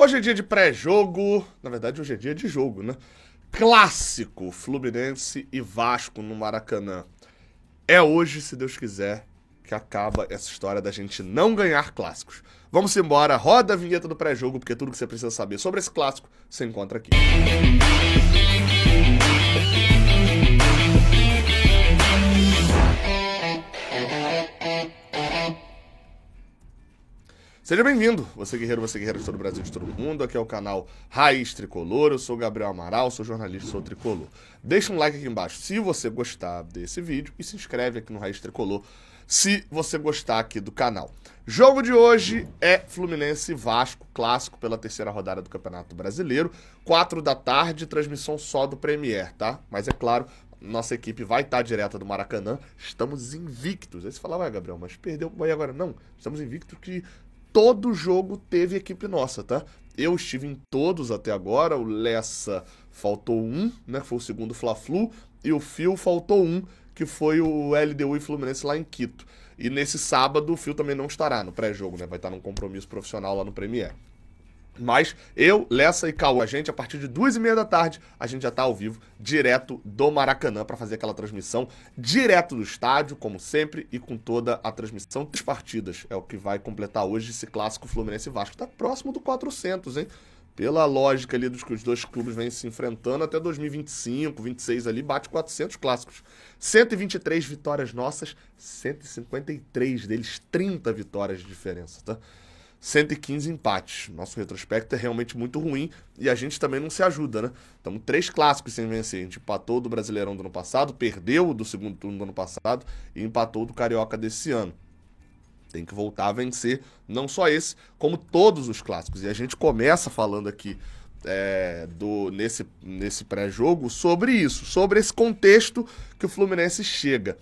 Hoje é dia de pré-jogo, na verdade hoje é dia de jogo, né? Clássico, Fluminense e Vasco no Maracanã. É hoje, se Deus quiser, que acaba essa história da gente não ganhar clássicos. Vamos embora, roda a vinheta do pré-jogo, porque tudo que você precisa saber sobre esse clássico você encontra aqui. Seja bem-vindo, você guerreiro de todo o Brasil, de todo mundo. Aqui é o canal Raiz Tricolor, eu sou o Gabriel Amaral, sou jornalista, sou tricolor. Deixa um like aqui embaixo se você gostar desse vídeo e se inscreve aqui no Raiz Tricolor se você gostar aqui do canal. Jogo de hoje é Fluminense e Vasco, clássico pela terceira rodada do Campeonato Brasileiro, 4 da tarde, transmissão só do Premier, tá? Mas é claro, nossa equipe vai estar direta do Maracanã, estamos invictos. Aí você fala, ué, Gabriel, mas perdeu o Bahia agora? Não, estamos invictos que todo jogo teve equipe nossa, tá? Eu estive em todos até agora, o Lessa faltou um, né? Foi o segundo Fla-Flu, e o Fio faltou um, que foi o LDU e Fluminense lá em Quito. E nesse sábado o Fio também não estará no pré-jogo, né? Vai estar num compromisso profissional lá no Premier. Mas eu, Lessa e Cauã, a partir de 2h30 da tarde, a gente já tá ao vivo, direto do Maracanã, para fazer aquela transmissão direto do estádio, como sempre, e com toda a transmissão das partidas. É o que vai completar hoje esse clássico Fluminense e Vasco. Tá próximo do 400, hein? Pela lógica ali dos que os dois clubes vêm se enfrentando, até 2025, 26 ali, bate 400 clássicos. 123 vitórias nossas, 153 deles, 30 vitórias de diferença, tá? 115 empates. Nosso retrospecto é realmente muito ruim e a gente também não se ajuda, né? Estamos 3 clássicos sem vencer. A gente empatou do Brasileirão do ano passado, perdeu do segundo turno do ano passado e empatou do Carioca desse ano. Tem que voltar a vencer, não só esse, como todos os clássicos. E a gente começa falando aqui nesse pré-jogo sobre isso, sobre esse contexto que o Fluminense chega.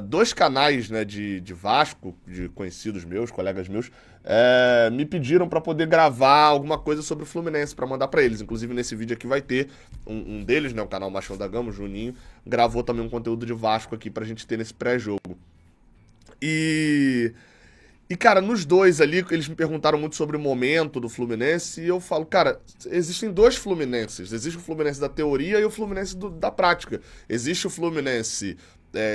2 canais, né, de Vasco, de conhecidos meus, colegas meus, me pediram para poder gravar alguma coisa sobre o Fluminense, para mandar para eles. Inclusive nesse vídeo aqui vai ter um deles, né, o canal Machão da Gama, o Juninho, gravou também um conteúdo de Vasco aqui pra gente ter nesse pré-jogo. E cara, nos dois ali, eles me perguntaram muito sobre o momento do Fluminense, e eu falo, cara, existem 2 Fluminenses. Existe o Fluminense da teoria e o Fluminense da prática. Existe o Fluminense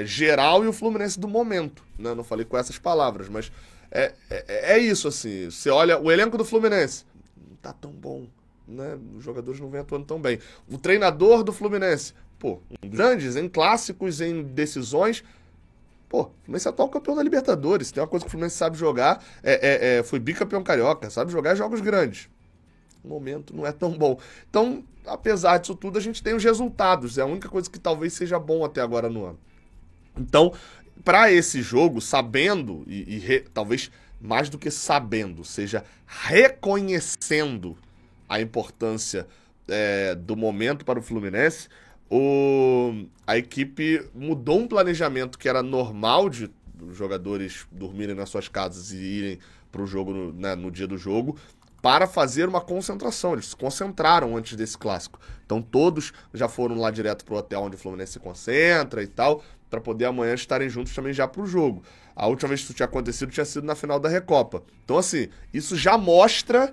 geral e o Fluminense do momento, né? Não falei com essas palavras, mas é isso, assim. Você olha o elenco do Fluminense, não tá tão bom, né? Os jogadores não vêm atuando tão bem. O treinador do Fluminense, pô, grandes, em clássicos, em decisões. Pô, o Fluminense é atual campeão da Libertadores. Tem uma coisa que o Fluminense sabe jogar, foi bicampeão carioca, sabe jogar jogos grandes. O momento não é tão bom. Então, apesar disso tudo, a gente tem os resultados. É a única coisa que talvez seja bom até agora no ano. Então, para esse jogo, sabendo, talvez mais do que sabendo, seja reconhecendo a importância do momento para o Fluminense, a equipe mudou um planejamento que era normal de os jogadores dormirem nas suas casas e irem para o jogo no dia do jogo, para fazer uma concentração. Eles se concentraram antes desse clássico. Então todos já foram lá direto pro hotel onde o Fluminense se concentra e tal, para poder amanhã estarem juntos também já pro jogo. A última vez que isso tinha acontecido tinha sido na final da Recopa. Então assim, isso já mostra,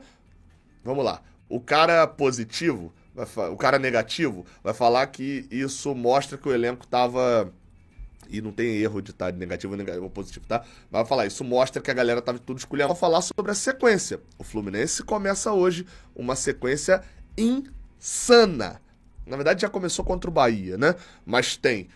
vamos lá, o cara positivo, o cara negativo vai falar que isso mostra que o elenco tava... E não tem erro de estar negativo ou positivo, tá? Mas vai falar, isso mostra que a galera tava tudo escolhendo. Vou falar sobre a sequência. O Fluminense começa hoje uma sequência insana. Na verdade já começou contra o Bahia, né? Mas tem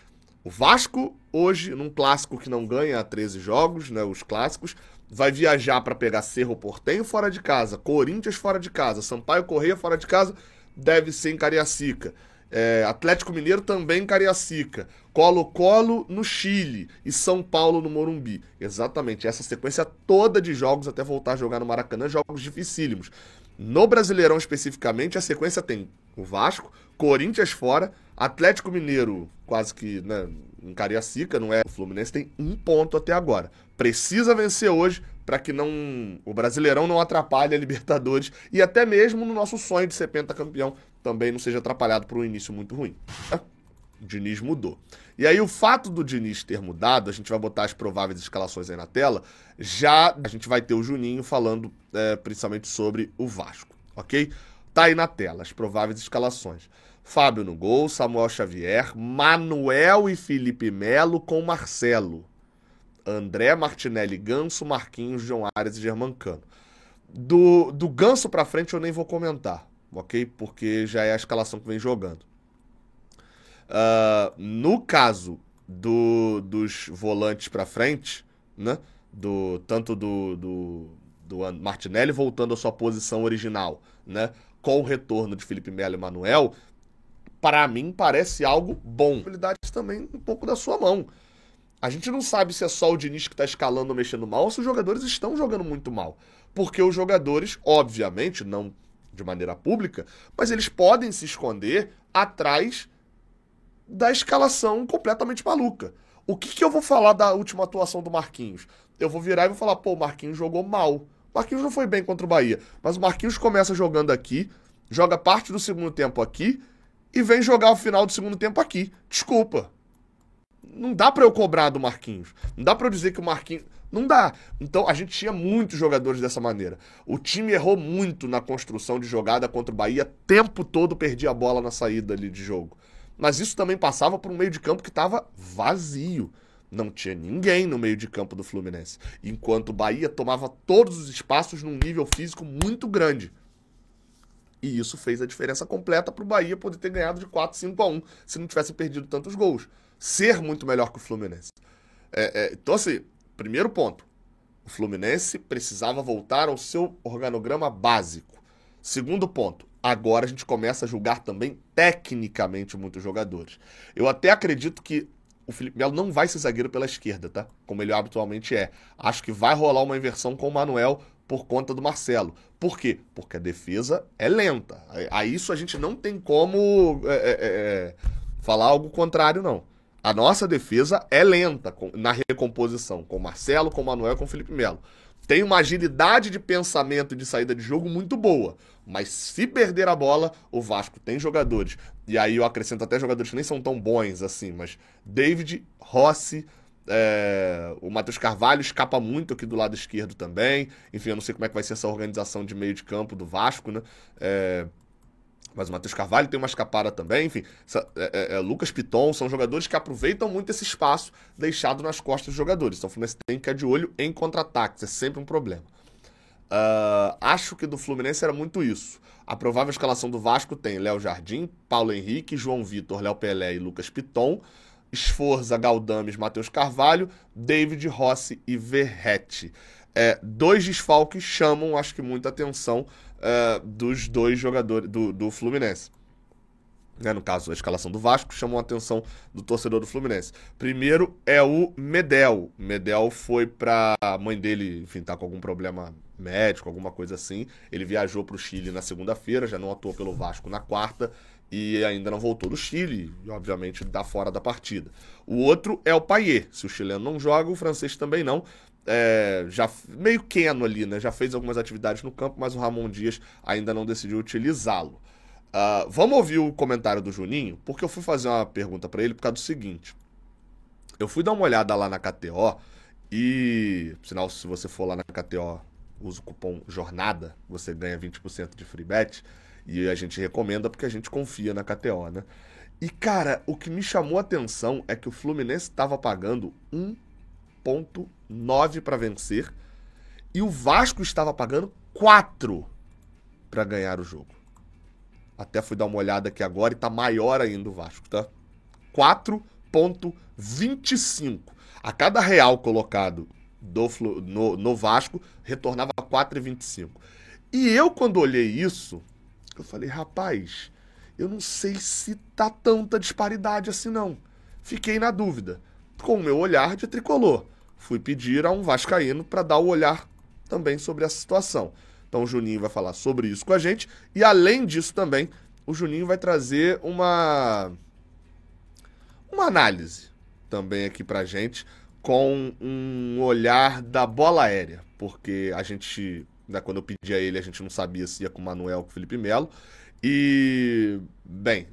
o Vasco hoje, num clássico que não ganha há 13 jogos, né? Os clássicos. Vai viajar para pegar Cerro Porteño fora de casa, Corinthians fora de casa, Sampaio Corrêa fora de casa, deve ser em Cariacica. Atlético Mineiro também em Cariacica, Colo-Colo no Chile e São Paulo no Morumbi. Exatamente, essa sequência toda de jogos até voltar a jogar no Maracanã, jogos dificílimos. No Brasileirão especificamente, a sequência tem o Vasco, Corinthians fora, Atlético Mineiro quase que, né, em Cariacica, não é? O Fluminense tem 1 ponto até agora. Precisa vencer hoje para que o Brasileirão não atrapalhe a Libertadores e até mesmo no nosso sonho de ser pentacampeão também não seja atrapalhado por um início muito ruim. O Diniz mudou. E aí o fato do Diniz ter mudado, a gente vai botar as prováveis escalações aí na tela, já a gente vai ter o Juninho falando principalmente sobre o Vasco. ok? Tá aí na tela, as prováveis escalações. Fábio no gol, Samuel Xavier, Manuel e Felipe Melo com Marcelo. André, Martinelli, Ganso, Marquinhos, João Arias e Germancano. Do Ganso pra frente eu nem vou comentar, ok? Porque já é a escalação que vem jogando. No caso dos volantes pra frente, né? Tanto do Martinelli voltando à sua posição original, né? Com o retorno de Felipe Melo e Manuel, para mim parece algo bom. Habilidades também um pouco da sua mão. A gente não sabe se é só o Diniz que está escalando ou mexendo mal ou se os jogadores estão jogando muito mal. Porque os jogadores, obviamente, não de maneira pública, mas eles podem se esconder atrás da escalação completamente maluca. O que eu vou falar da última atuação do Marquinhos? Eu vou virar e vou falar, pô, o Marquinhos jogou mal. O Marquinhos não foi bem contra o Bahia, mas o Marquinhos começa jogando aqui, joga parte do segundo tempo aqui e vem jogar o final do segundo tempo aqui. Desculpa. Não dá pra eu cobrar do Marquinhos. Não dá pra eu dizer que o Marquinhos... Não dá. Então, a gente tinha muitos jogadores dessa maneira. O time errou muito na construção de jogada contra o Bahia. Tempo todo perdia a bola na saída ali de jogo. Mas isso também passava por um meio de campo que estava vazio. Não tinha ninguém no meio de campo do Fluminense. Enquanto o Bahia tomava todos os espaços num nível físico muito grande. E isso fez a diferença completa pro Bahia poder ter ganhado de 4-5-1 se não tivesse perdido tantos gols. Ser muito melhor que o Fluminense. Então, assim, primeiro ponto. O Fluminense precisava voltar ao seu organograma básico. Segundo ponto. Agora a gente começa a julgar também tecnicamente muitos jogadores. Eu até acredito que o Felipe Melo não vai ser zagueiro pela esquerda, tá? Como ele habitualmente é. Acho que vai rolar uma inversão com o Manuel por conta do Marcelo. Por quê? Porque a defesa é lenta. A isso a gente não tem como falar algo contrário, não. A nossa defesa é lenta na recomposição, com o Marcelo, com o Manuel e com o Felipe Melo. Tem uma agilidade de pensamento e de saída de jogo muito boa. Mas se perder a bola, o Vasco tem jogadores. E aí eu acrescento até jogadores que nem são tão bons assim, mas David, Rossi, o Matheus Carvalho escapa muito aqui do lado esquerdo também. Enfim, eu não sei como é que vai ser essa organização de meio de campo do Vasco, né? Mas o Matheus Carvalho tem uma escapada também, enfim. Lucas Piton são jogadores que aproveitam muito esse espaço deixado nas costas dos jogadores. Então o Fluminense tem que ficar de olho em contra-ataques, é sempre um problema. Acho que do Fluminense era muito isso. A provável escalação do Vasco tem Léo Jardim, Paulo Henrique, João Vitor, Léo Pelé e Lucas Piton, Sforza, Galdames, Matheus Carvalho, David, Rossi e Verratti. Dois desfalques chamam, acho que, muita atenção dos dois jogadores do Fluminense. No caso, a escalação do Vasco chamou a atenção do torcedor do Fluminense. Primeiro é o Medel. Medel foi pra... A mãe dele, enfim, tá com algum problema médico, alguma coisa assim. Ele viajou pro Chile na segunda-feira, já não atuou pelo Vasco na quarta e ainda não voltou do Chile, e obviamente dá fora da partida. O outro é o Payet. Se o chileno não joga, o francês também não. Já meio queno ali, né? Já fez algumas atividades no campo, mas o Ramon Dias ainda não decidiu utilizá-lo. Vamos ouvir o comentário do Juninho, porque eu fui fazer uma pergunta pra ele por causa do seguinte. Eu fui dar uma olhada lá na KTO e, sinal, se você for lá na KTO, usa o cupom JORNADA, você ganha 20% de free bet, e a gente recomenda porque a gente confia na KTO, né? E, cara, o que me chamou a atenção é que o Fluminense estava pagando 1,9 para vencer e o Vasco estava pagando 4 para ganhar o jogo. Até fui dar uma olhada aqui agora e tá maior ainda o Vasco, tá? 4,25. A cada real colocado no Vasco, retornava 4,25. E eu, quando olhei isso, eu falei, rapaz, eu não sei se tá tanta disparidade assim, não. Fiquei na dúvida. Com o meu olhar de tricolor, fui pedir a um vascaíno para dar o olhar também sobre essa situação. Então o Juninho vai falar sobre isso com a gente. E além disso também, o Juninho vai trazer uma análise também aqui pra gente, com um olhar da bola aérea. Porque a gente, quando eu pedi a ele, a gente não sabia se ia com o Manuel ou com o Felipe Melo. E, bem,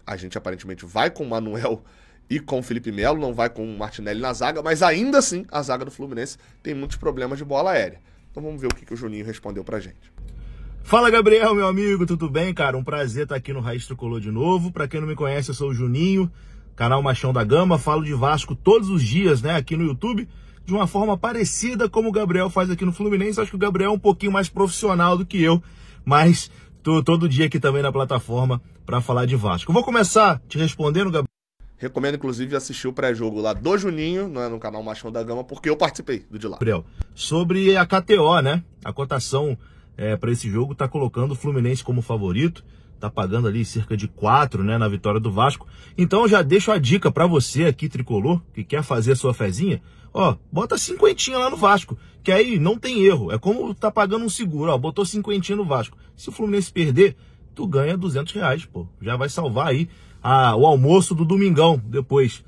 a gente aparentemente vai com o Manuel e com o Felipe Melo, não vai com o Martinelli na zaga, mas ainda assim a zaga do Fluminense tem muitos problemas de bola aérea. Então vamos ver o que o Juninho respondeu pra gente. Fala, Gabriel, meu amigo, tudo bem, cara? Um prazer estar aqui no Raiz Tricolor de novo. Pra quem não me conhece, eu sou o Juninho, canal Machão da Gama. Falo de Vasco todos os dias, né, aqui no YouTube, de uma forma parecida como o Gabriel faz aqui no Fluminense. Acho que o Gabriel é um pouquinho mais profissional do que eu, mas tô todo dia aqui também na plataforma pra falar de Vasco. Eu vou começar te respondendo, Gabriel. Recomendo, inclusive, assistir o pré-jogo lá do Juninho, não é, no canal Machão da Gama, porque eu participei do de lá. Gabriel, sobre a KTO, né? A cotação para esse jogo tá colocando o Fluminense como favorito, tá pagando ali cerca de 4, né, na vitória do Vasco. Então eu já deixo a dica para você aqui, tricolor, que quer fazer a sua fezinha, ó, bota 50 lá no Vasco, que aí não tem erro, é como tá pagando um seguro, ó, botou 50 no Vasco. Se o Fluminense perder, tu ganha R$200, pô, já vai salvar aí o almoço do domingão depois.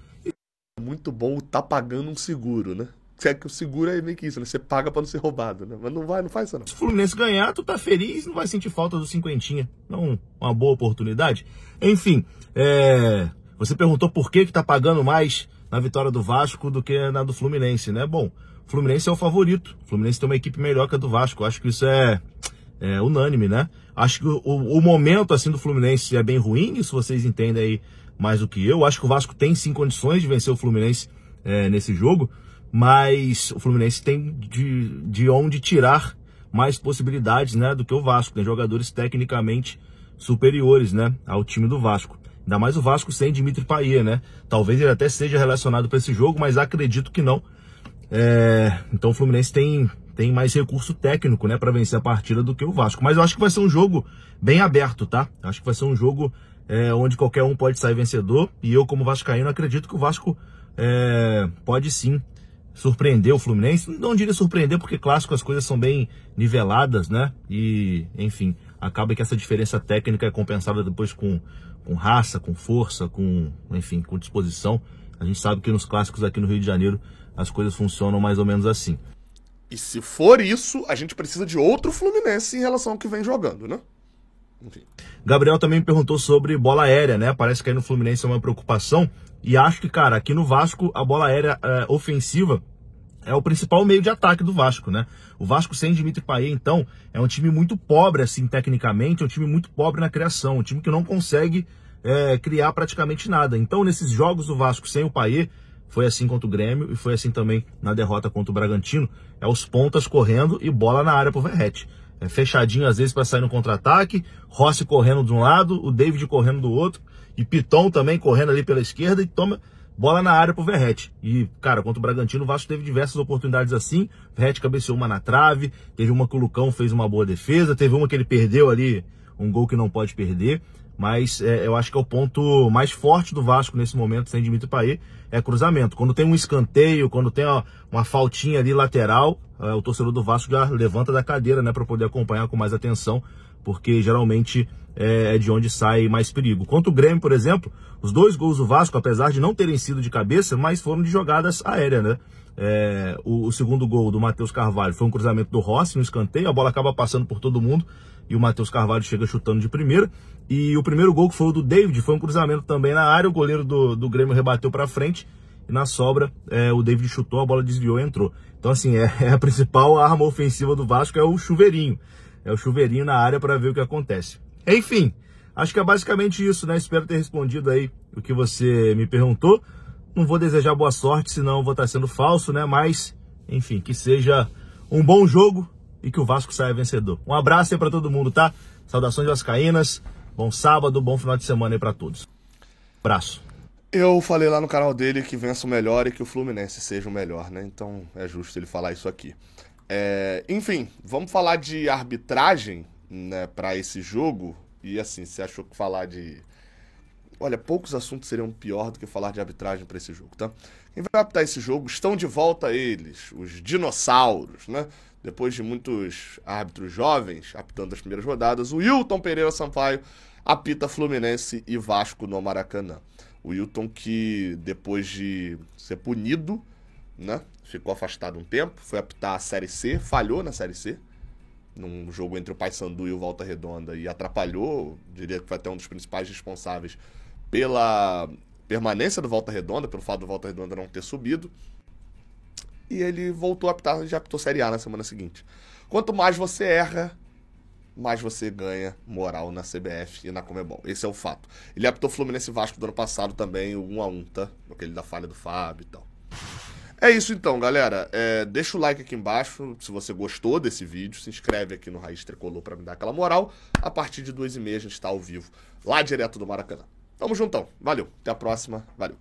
Muito bom tá pagando um seguro, né? É que o seguro é meio que isso, né? Você paga pra não ser roubado, né? Mas não faz isso não. Se o Fluminense ganhar, tu tá feliz, não vai sentir falta do 50. Não, uma boa oportunidade. Enfim, você perguntou por que tá pagando mais na vitória do Vasco do que na do Fluminense, né? Bom, o Fluminense é o favorito. O Fluminense tem uma equipe melhor que a do Vasco. Acho que isso é unânime, né? Acho que o momento assim do Fluminense é bem ruim, isso vocês entendem aí mais do que eu. Acho que o Vasco tem sim condições de vencer o Fluminense nesse jogo, mas o Fluminense tem de onde tirar mais possibilidades, né, do que o Vasco. Tem jogadores tecnicamente superiores, né, ao time do Vasco. Ainda mais o Vasco sem Dimitri Payet, né? Talvez ele até seja relacionado para esse jogo, mas acredito que não. Então o Fluminense tem mais recurso técnico, né, para vencer a partida do que o Vasco. Mas eu acho que vai ser um jogo bem aberto, tá? Acho que vai ser um jogo onde qualquer um pode sair vencedor. E eu, como vascaíno, acredito que o Vasco pode sim surpreender o Fluminense. Não diria surpreender, porque clássico as coisas são bem niveladas, né? E, enfim, acaba que essa diferença técnica é compensada depois com raça, com força, enfim, com disposição. A gente sabe que nos clássicos aqui no Rio de Janeiro as coisas funcionam mais ou menos assim. E se for isso, a gente precisa de outro Fluminense em relação ao que vem jogando, né? Enfim. Gabriel também me perguntou sobre bola aérea, né? Parece que aí no Fluminense é uma preocupação. E acho que, cara, aqui no Vasco, a bola aérea ofensiva é o principal meio de ataque do Vasco, né? O Vasco sem Dimitri Payet, então, é um time muito pobre, assim, tecnicamente, é um time muito pobre na criação, um time que não consegue criar praticamente nada. Então, nesses jogos do Vasco sem o Payet, foi assim contra o Grêmio e foi assim também na derrota contra o Bragantino, os pontas correndo e bola na área pro Verratti. Fechadinho às vezes para sair no contra-ataque, Rossi correndo de um lado, o David correndo do outro, e Piton também correndo ali pela esquerda e toma bola na área pro Verratti. E, cara, contra o Bragantino, o Vasco teve diversas oportunidades assim, o Verratti cabeceou uma na trave, teve uma que o Lucão fez uma boa defesa, teve uma que ele perdeu ali, um gol que não pode perder, mas eu acho que é o ponto mais forte do Vasco nesse momento, sem Dimitri Payet, é cruzamento. Quando tem um escanteio, quando tem uma faltinha ali lateral, o torcedor do Vasco já levanta da cadeira, né, para poder acompanhar com mais atenção, porque geralmente é de onde sai mais perigo. Contra o Grêmio, por exemplo, os 2 gols do Vasco, apesar de não terem sido de cabeça, mas foram de jogadas aéreas, né? O segundo gol do Matheus Carvalho foi um cruzamento do Rossi no escanteio, a bola acaba passando por todo mundo e o Matheus Carvalho chega chutando de primeira. E o primeiro gol, que foi o do David, foi um cruzamento também na área, o goleiro do Grêmio rebateu para frente e na sobra o David chutou, a bola desviou e entrou. Então, assim, a principal arma ofensiva do Vasco é o chuveirinho. É o chuveirinho na área para ver o que acontece. Enfim, acho que é basicamente isso, né? Espero ter respondido aí o que você me perguntou. Não vou desejar boa sorte, senão vou estar sendo falso, né? Mas, enfim, que seja um bom jogo e que o Vasco saia vencedor. Um abraço aí para todo mundo, tá? Saudações vascaínas, bom sábado, bom final de semana aí para todos. Abraço. Eu falei lá no canal dele que vença o melhor e que o Fluminense seja o melhor, né? Então é justo ele falar isso aqui. Enfim, vamos falar de arbitragem, né, para esse jogo. E assim, você achou que falar de... Olha, poucos assuntos seriam pior do que falar de arbitragem para esse jogo, tá? Quem vai apitar esse jogo, estão de volta eles, os dinossauros, né? Depois de muitos árbitros jovens apitando as primeiras rodadas, o Wilton Pereira Sampaio apita Fluminense e Vasco no Maracanã. O Wilton, que depois de ser punido, né, ficou afastado um tempo, foi apitar a Série C, falhou na Série C, num jogo entre o Paysandu e o Volta Redonda, e atrapalhou, diria que foi até um dos principais responsáveis pela permanência do Volta Redonda, pelo fato do Volta Redonda não ter subido. E ele voltou a apitar, já apitou Série A na semana seguinte. Quanto mais você erra, mais você ganha moral na CBF e na Conmebol. Esse é o fato. Ele apitou Fluminense e Vasco do ano passado também, o 1-1, tá? Aquele da falha do Fábio e tal. É isso então, galera. Deixa o like aqui embaixo se você gostou desse vídeo. Se inscreve aqui no Raiz Tricolor pra me dar aquela moral. A partir de 2h30 a gente tá ao vivo, lá direto do Maracanã. Tamo juntão. Valeu. Até a próxima. Valeu.